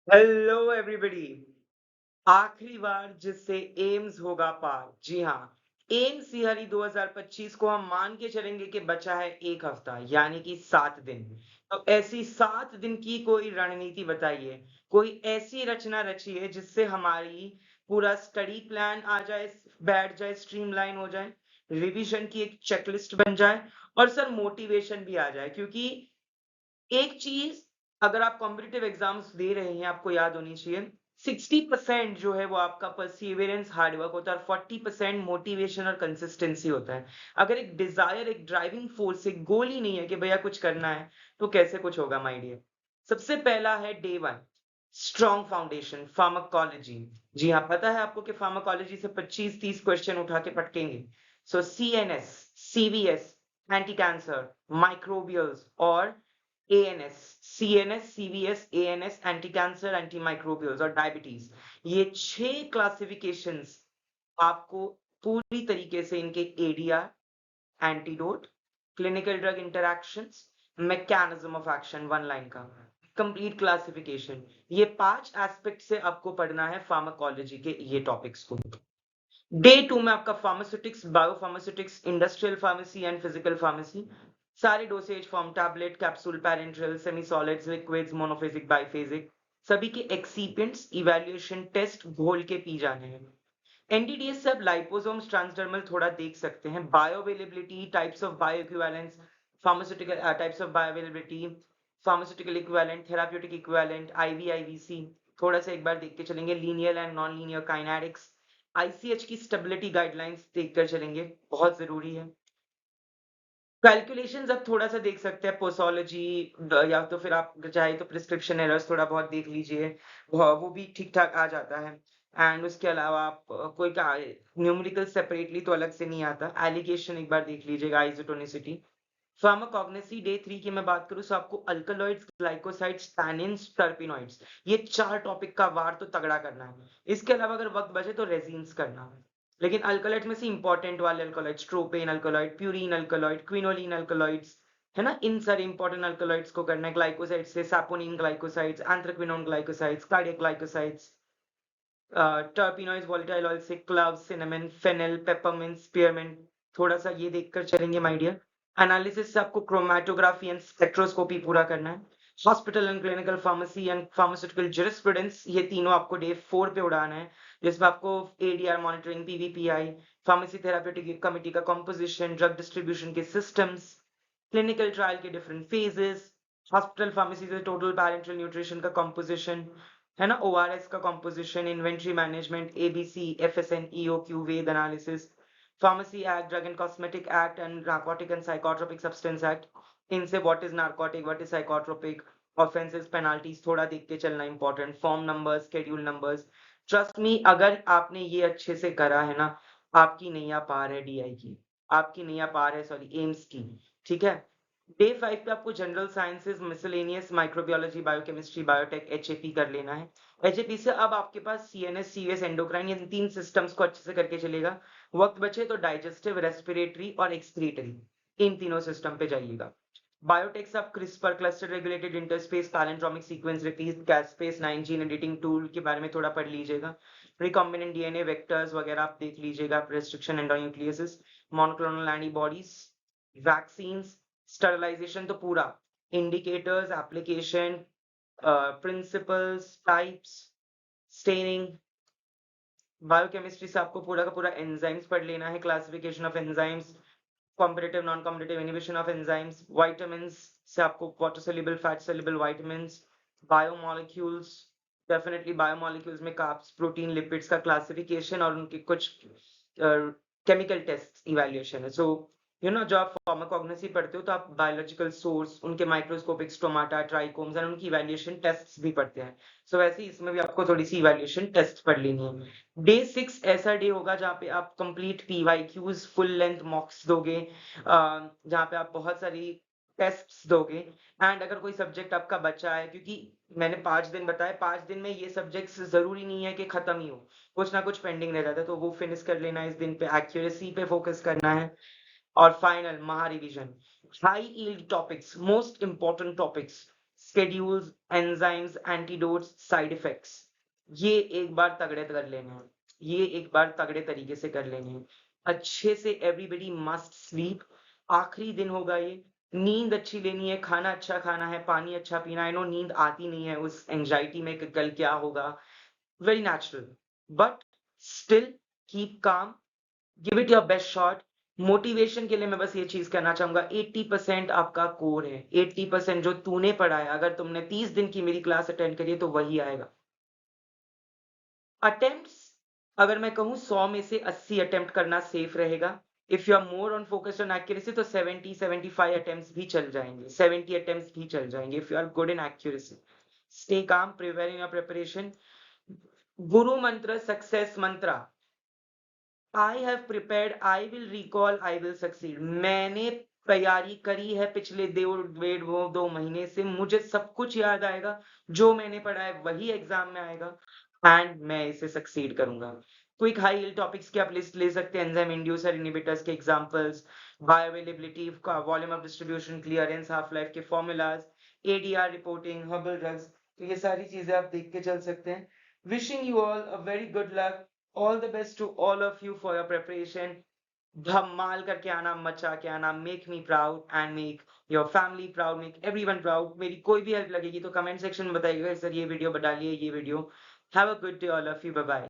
Hello everybody. आखिरी बार जिससे AIIMS होगा पार, जी हाँ, एम्स सीआरई 2025 को हम मान के चलेंगे कि बचा है 1 हफ्ता यानी कि 7 दिन। तो ऐसी 7 दिन की कोई रणनीति बताइए, कोई ऐसी रचना रचिए जिससे हमारी पूरा स्टडी प्लान आ जाए, बैठ जाए, स्ट्रीमलाइन हो जाए, रिवीजन की एक चेकलिस्ट बन जाए और सर मोटिवेशन भी आ जाए। क्योंकि एक चीज, अगर आप कॉम्पिटिटिव एग्जाम्स दे रहे हैं, आपको याद होनी चाहिए, 60% जो है वो आपका परसिवियरेंस हार्डवर्क होता है और 40% मोटिवेशन और कंसिस्टेंसी होता है। अगर एक डिजायर, एक ड्राइविंग फोर्स, एक गोल ही नहीं है कि भैया कुछ करना है, तो कैसे कुछ होगा माय डियर। सबसे पहला है day one, strong foundation, pharmacology. जी हाँ, पता है आपको कि फार्माकोलॉजी से 25-30 क्वेश्चन उठा के पटकेंगे। So CNS, CVS, anti cancer, microbials और ANS, CNS, CVS, ANS, anti cancer, anti microbials और डायबिटीज, ये 6 क्लासिफिकेशंस आपको पूरी तरीके से इनके ADR, antidote, clinical drug interactions, mechanism of action, one line का कंप्लीट क्लासिफिकेशन, ये 5 एस्पेक्ट से आपको पढ़ना है फार्माकोलॉजी के ये टॉपिक्स को। डे 2 में आपका pharmaceutics, biopharmaceutics, industrial pharmacy and physical pharmacy, सारे dosage form, tablet, capsule, parenteral, semi solids, liquids, monophasic, biphasic, सभी के एक्सीपिएंट्स, इवैल्यूएशन, टेस्ट घोल के पी जाने हैं। एनडीडीएस से आप लाइपोसोम्स, ट्रांसडर्मल थोड़ा देख सकते हैं, bioavailability, types of bioequivalence, pharmaceutical types of bioavailability, pharmaceutical equivalent, therapeutic equivalent, IV, IVC, थोड़ा सा एक बार देख के चलेंगे, linear and non linear kinetics, ICH की स्टेबिलिटी गाइडलाइंस देखकर चलेंगे, बहुत जरूरी है। कैलकुलेशंस अब थोड़ा सा देख सकते हैं, पोसोलॉजी, या तो फिर आप चाहे तो प्रिस्क्रिप्शन एरर्स थोड़ा बहुत देख लीजिए, वो भी ठीक ठाक आ जाता है। एंड उसके अलावा आप कोई का न्यूमेरिकल सेपरेटली तो अलग से नहीं आता, एलिगेशन एक बार देख लीजिएगा, आइसोटोनिसिटी। फार्माकोग्नेसी डे 3 की मैं बात करूं तो आपको अल्कलॉइड्स, ग्लाइकोसाइड्स, टैनिन्स, टर्पिनॉइड्स, ये 4 टॉपिक का वार तो तगड़ा करना है। इसके अलावा अगर वक्त बचे तो रेजिन्स करना है। लेकिन अल्कलॉइड में से इंपॉर्टेंट वाले alkaloids, tropane alkaloid, purine alkaloid, quinoline alkaloids, है ना, इन सारे इंपॉर्टेंट अल्कलॉइड्स को करना है। ग्लाइकोसाइड्स से saponin glycosides, anthraquinone glycosides, cardiac glycosides, terpenoids, volatile oil से clove, cinnamon, fennel, peppermint, spearmint, थोड़ा सा ये देखकर चलेंगे माय डियर। एनालिसिस से आपको क्रोमेटोग्राफी एंड स्पेक्ट्रोस्कोपी पूरा करना है। Hospital and clinical pharmacy and pharmaceutical jurisprudence, ये तीनों आपको डे 4 पे उड़ाना है, जिसमें आपको ADR monitoring, PVPI, pharmacy therapeutic committee का कंपोजिशन, ड्रग डिस्ट्रीब्यूशन के सिस्टम्स, क्लिनिकल ट्रायल के डिफरेंट फेजेस, हॉस्पिटल फार्मेसी से टोटल पैरेंटल न्यूट्रिशन का कंपोजिशन, है ना, ओआरएस का composition, inventory management, ABC, FSN, EOQ, VED analysis, pharmacy act, drug and cosmetic act and narcotic and psychotropic substance act, इनसे what is narcotic, what is psychotropic, offences, penalties थोड़ा देख के चलना important, form numbers, schedule numbers. Trust me, अगर आपने ये अच्छे से करा है ना, आपकी नैया पार है डीआई की, आपकी नैया पार है, सॉरी, एम्स की। ठीक है। डे 5 पे आपको general sciences, miscellaneous, microbiology, biochemistry, biotech, HAP कर लेना है। एचएपी से अब आपके पास सीएनएस, सीवीएस, एंडोक्राइन, ये 3 सिस्टम्स को अच्छे से करके चलेगा। वक्त बचे तो डाइजेस्टिव, रेस्पिरेटरी और एक्सक्रीटरी, इन तीनों सिस्टम पे जाइएगा। बायोटेक से आप CRISPR, clustered regulated interspace, palindromic sequence repeat, caspase, 9 gene editing tool के बारे में थोड़ा पढ़ लीजिएगा। रिकॉम्बिनेंट डीएनए, वेक्टर्स वगैरह आप देख लीजिएगा, restriction, endonucleases, monoclonal antibodies, vaccines, sterilization तो पूरा, indicators, application, principles, types, staining, biochemistry से आपको पूरा का पूरा एंजाइम्स पढ़ लेना है, classification of enzymes, competitive, non competitive inhibition of enzymes, vitamins से आपको water soluble, fat soluble vitamins, biomolecules, definitely biomolecules में कार्ब्स, प्रोटीन, लिपिड्स का क्लासिफिकेशन और उनके कुछ केमिकल टेस्ट इवैल्यूएशन है। सो जब आप फार्माकोग्नोसी पढ़ते हो तो आप बायोलॉजिकल सोर्स, उनके माइक्रोस्कोपिक स्टोमाटा, ट्राइकोम्स एंड उनकी इवैल्यूएशन टेस्ट्स भी पढ़ते हैं। सो वैसे ही इसमें भी आपको थोड़ी सी इवैल्यूएशन टेस्ट पढ़ लेनी है। डे 6 ऐसा डे होगा जहाँ पे आप कंप्लीट पीवाईक्यूज, फुल लेंथ मॉक्स दोगे, जहाँ पे आप बहुत सारी टेस्ट्स दोगे। एंड अगर कोई सब्जेक्ट आपका बचा है, क्योंकि मैंने 5 दिन बताया, 5 दिन में ये सब्जेक्ट्स जरूरी नहीं है कि खत्म ही हो, कुछ ना कुछ पेंडिंग रह जाता है, तो वो फिनिश कर लेना है इस दिन पे, एक्यूरेसी पे फोकस करना है। और फाइनल महा revision, high yield topics, most important topics, schedules, enzymes, antidotes, side effects. ये एक बार तगड़े कर लेने हैं, ये एक बार तगड़े तरीके से कर लेने हैं। अच्छे से एवरीबॉडी मस्ट स्लीप। आखिरी दिन होगा ये, नींद अच्छी लेनी है, खाना अच्छा खाना है, पानी अच्छा पीना है। आई नो नींद आती नहीं है उस एंग्जायटी में कि कल क्या होगा, very natural, but still keep calm, give it your best shot. Motivation के लिए मैं बस ये चीज कहना चाहूंगा, 80% आपका कोर है, 80% जो तूने पढ़ा है, अगर तुमने 30 दिन की मेरी क्लास अटेंड करी है तो वही आएगा। अटेम्प्ट्स अगर मैं कहूँ 100 में से 80 अटेम्प्ट करना सेफ रहेगा। If you are more on focused on accuracy तो 70-75 अटेम्प्ट्स भी चल जाएंगे, 70 अटेम्प्ट्स भी चल जाएंगे if you are good in accuracy. Stay calm, prepare in your preparation. Guru mantra, success mantra, I have prepared, I will recall, I will succeed. मैंने तैयारी करी है पिछले 2 महीने से, मुझे सब कुछ याद आएगा, जो मैंने पढ़ा है वही एग्जाम में आएगा एंड मैं इसे सक्सीड करूंगा। क्विक हाई यील्ड टॉपिक्स की आप लिस्ट ले सकते हैं, एंजाइम इंड्यूसर इनहिबिटर्स के एग्जांपल्स, बायोअवेलेबिलिटी का, volume of distribution, clearance, half life के formulas, ADR reporting, herbal drugs, तो ये सारी चीजें आप देख के चल सकते हैं। Wishing you all a very good luck, all the best to all of you for your preparation. धमाल करके आना, मचा के आना, make me proud and make your family proud, make everyone proud. मेरी कोई भी हेल्प लगेगी तो कमेंट सेक्शन में बताइएगा, सर ये वीडियो डालिए, ये video. Have a good day all of you, bye bye.